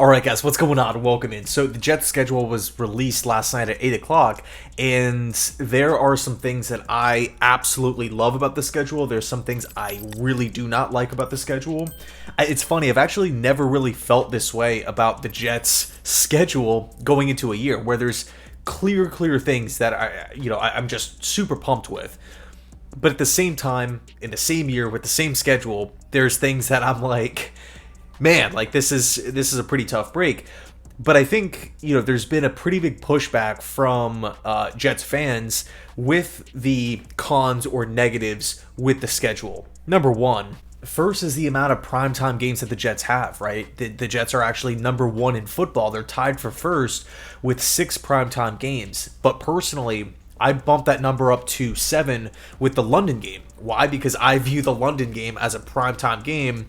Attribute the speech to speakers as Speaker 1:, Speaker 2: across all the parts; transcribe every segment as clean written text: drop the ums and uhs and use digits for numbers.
Speaker 1: All right, guys, what's going on? Welcome in. So the Jets schedule was released last night at 8 o'clock, and there are some things that I absolutely love about the schedule. There's some things I really do not like about the schedule. It's funny, I've actually never really felt this way about the Jets schedule going into a year, where there's clear things that I'm just super pumped with. But at the same time, in the same year with the same schedule, there's things that I'm like, man, like this is a pretty tough break. But I think, there's been a pretty big pushback from Jets fans with the cons or negatives with the schedule. Number one, first is the amount of primetime games that the Jets have, right? The Jets are actually number one in football. They're tied for first with 6 primetime games. But personally, I bumped that number up to 7 with the London game. Why? Because I view the London game as a primetime game,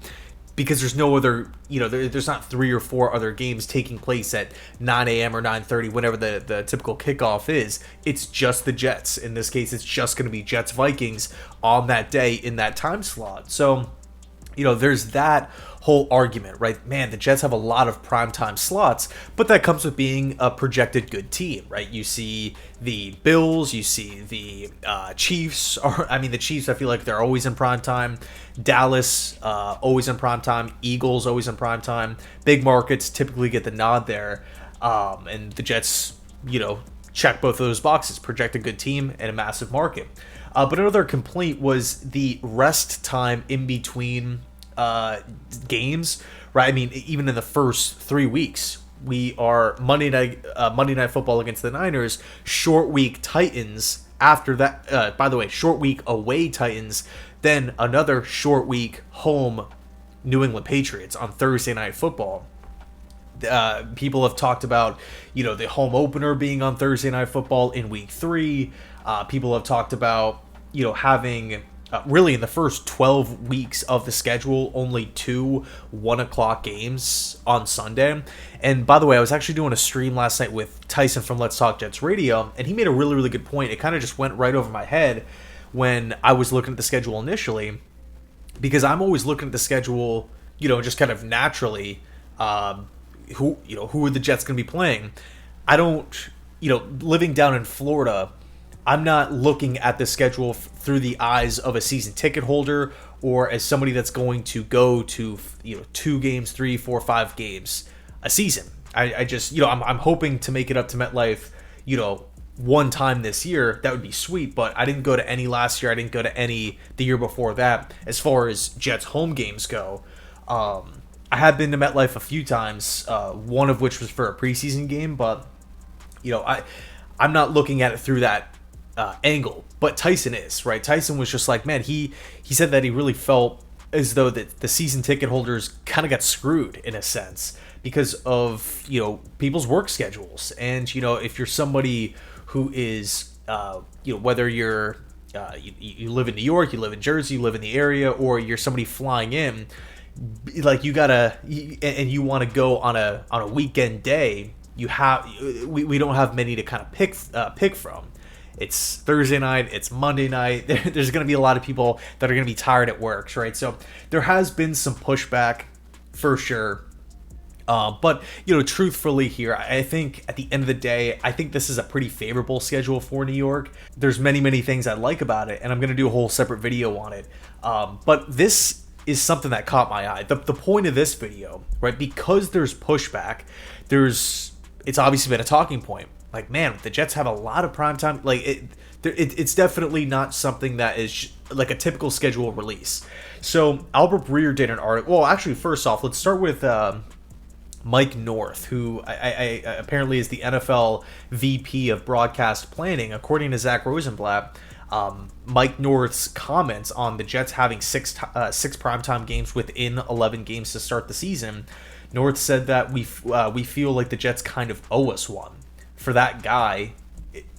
Speaker 1: because there's no other, there's not 3 or 4 other games taking place at 9 a.m. or 9:30, whenever the typical kickoff is. It's just the Jets. In this case, it's just going to be Jets-Vikings on that day in that time slot. So, there's that whole argument, right? Man, the Jets have a lot of primetime slots, but that comes with being a projected good team, right? You see the Bills, you see the Chiefs. The Chiefs, I feel like they're always in primetime. Dallas, always in primetime. Eagles, always in primetime. Big markets typically get the nod there. And the Jets, check both of those boxes. Projected good team and a massive market. But another complaint was the rest time in between games, right? I mean, even in the first 3 weeks, we are Monday night football against the Niners, short week Titans. After that, by the way, short week away Titans, then another short week home New England Patriots on Thursday Night Football. People have talked about, the home opener being on Thursday Night Football in week 3. People have talked about, having really in the first 12 weeks of the schedule, only 2 1 o'clock games on Sunday. And by the way, I was actually doing a stream last night with Tyson from Let's Talk Jets Radio, and he made a really good point. It kind of just went right over my head when I was looking at the schedule initially, because I'm always looking at the schedule, just kind of naturally, who are the Jets going to be playing. I don't, living down in Florida, I'm not looking at the schedule through the eyes of a season ticket holder or as somebody that's going to go to 2 games, 3, 4, 5 games a season. I just I'm hoping to make it up to MetLife one time this year. That would be sweet, but I didn't go to any last year. I didn't go to any the year before that. As far as Jets home games go, I have been to MetLife a few times, one of which was for a preseason game, but I'm not looking at it through that angle. But Tyson is, right? Tyson was just like, man, he said that he really felt as though that the season ticket holders kind of got screwed in a sense because of people's work schedules. And if you're somebody who is whether you're you live in New York, you live in Jersey, you live in the area, or you're somebody flying in, like you want to go on a weekend day, we don't have many to kind of pick from. It's Thursday night, it's Monday night. There's going to be a lot of people that are going to be tired at work, right? So there has been some pushback for sure. But truthfully here, I think at the end of the day, I think this is a pretty favorable schedule for New York. There's many things I like about it, and I'm going to do a whole separate video on it. But this is something that caught my eye. The point of this video, right? Because there's pushback, it's obviously been a talking point. Like, man, the Jets have a lot of primetime. Like, it's definitely not something that is like a typical schedule release. So Albert Breer did an article. Well, actually, first off, let's start with Mike North, who I apparently is the NFL VP of broadcast planning. According to Zach Rosenblatt, Mike North's comments on the Jets having six primetime games within 11 games to start the season. North said that we feel like the Jets kind of owe us one. For that guy,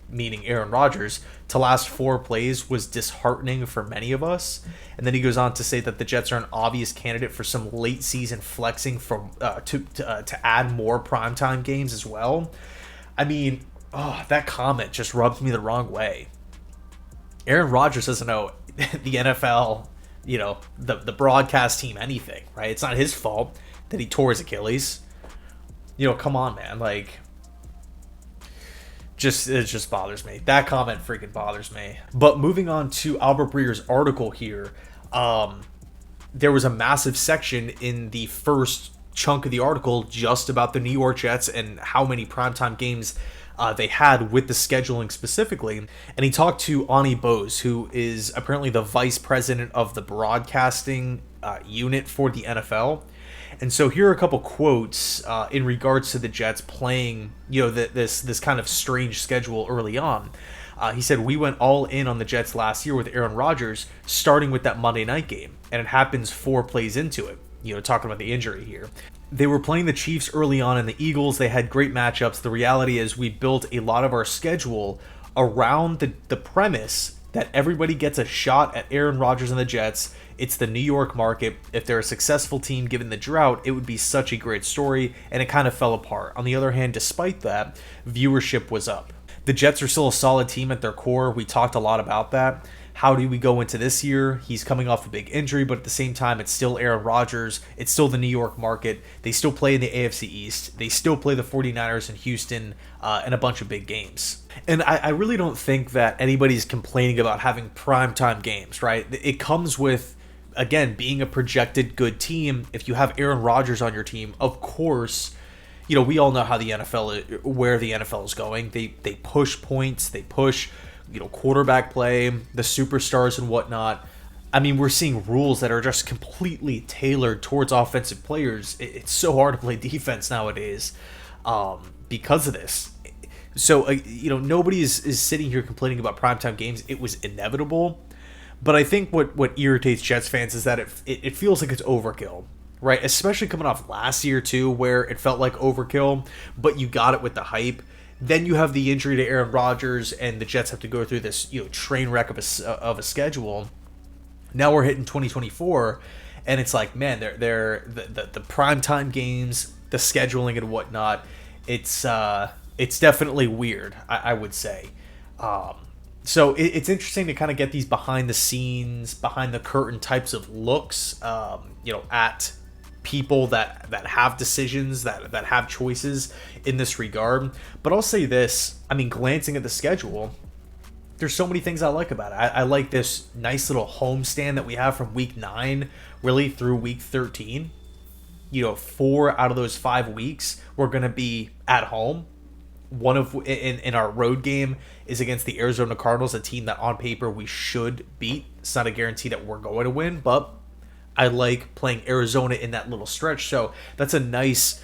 Speaker 1: meaning Aaron Rodgers, to last 4 plays was disheartening for many of us. And then he goes on to say that the Jets are an obvious candidate for some late season flexing from to add more primetime games as well. I mean, that comment just rubs me the wrong way. Aaron Rodgers doesn't know the NFL, the broadcast team anything, right? It's not his fault that he tore his Achilles. Come on, man. Like, it just bothers me. That comment freaking bothers me. But moving on to Albert Breer's article here, there was a massive section in the first chunk of the article just about the New York Jets and how many primetime games they had with the scheduling specifically. And he talked to Ani Bose, who is apparently the vice president of the broadcasting unit for the NFL. And so here are a couple quotes in regards to the Jets playing, this kind of strange schedule early on. He said, "We went all in on the Jets last year with Aaron Rodgers, starting with that Monday night game, and it happens 4 plays into it." Talking about the injury here. They were playing the Chiefs early on and the Eagles. They had great matchups. The reality is we built a lot of our schedule around the premise that everybody gets a shot at Aaron Rodgers and the Jets. It's the New York market. If they're a successful team given the drought, it would be such a great story, and it kind of fell apart. On the other hand, despite that, viewership was up. The Jets are still a solid team at their core. We talked a lot about that. How do we go into this year? He's coming off a big injury, but at the same time, it's still Aaron Rodgers. It's still the New York market. They still play in the AFC East. They still play the 49ers in Houston and a bunch of big games. And I really don't think that anybody's complaining about having primetime games, right? It comes with, again, being a projected good team. If you have Aaron Rodgers on your team, of course, we all know how the NFL, where the NFL is going. They push points. They push quarterback play, the superstars and whatnot. I mean, we're seeing rules that are just completely tailored towards offensive players. It's so hard to play defense nowadays because of this. So, nobody is sitting here complaining about primetime games. It was inevitable. But I think what irritates Jets fans is that it feels like it's overkill, right? Especially coming off last year, too, where it felt like overkill, but you got it with the hype. Then you have the injury to Aaron Rodgers, and the Jets have to go through this train wreck of a schedule. Now we're hitting 2024, and it's like, man, they're the primetime games, the scheduling and whatnot. It's definitely weird, I would say. So it's interesting to kind of get these behind the scenes, behind the curtain types of looks, at people that have decisions, that have choices in this regard. But I'll say this, I mean, glancing at the schedule, there's so many things I like about it. I like this nice little homestand that we have from week 9 really through week 13. 4 out of those 5 weeks we're going to be at home. One of in our road game is against the Arizona Cardinals, a team that on paper we should beat. It's not a guarantee that we're going to win, but I like playing Arizona in that little stretch. So that's a nice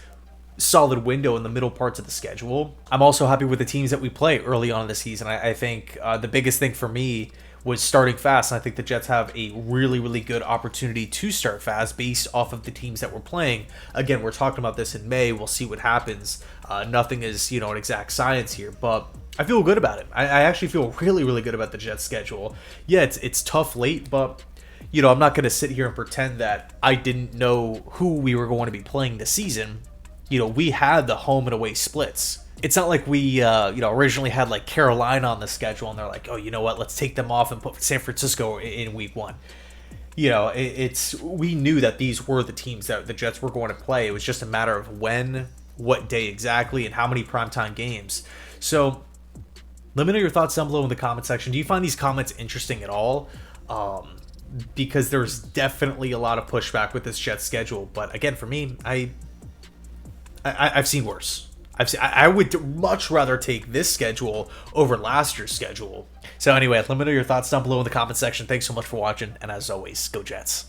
Speaker 1: solid window in the middle parts of the schedule. I'm also happy with the teams that we play early on in the season. I think the biggest thing for me was starting fast, and I think the Jets have a really, really good opportunity to start fast based off of the teams that we're playing. Again, we're talking about this in May. We'll see what happens. Nothing is, an exact science here, but I feel good about it. I actually feel really, really good about the Jets schedule. Yeah, it's tough late, but I'm not going to sit here and pretend that I didn't know who we were going to be playing this season. We had the home and away splits. It's not like we, originally had like Carolina on the schedule and they're like, oh, you know what, let's take them off and put San Francisco in week 1. We knew that these were the teams that the Jets were going to play. It was just a matter of when, what day exactly, and how many primetime games. So let me know your thoughts down below in the comment section. Do you find these comments interesting at all? Because there's definitely a lot of pushback with this Jets schedule. But again, for me, I've seen worse. I would much rather take this schedule over last year's schedule. So anyway, let me know your thoughts down below in the comment section. Thanks so much for watching, and as always, go Jets.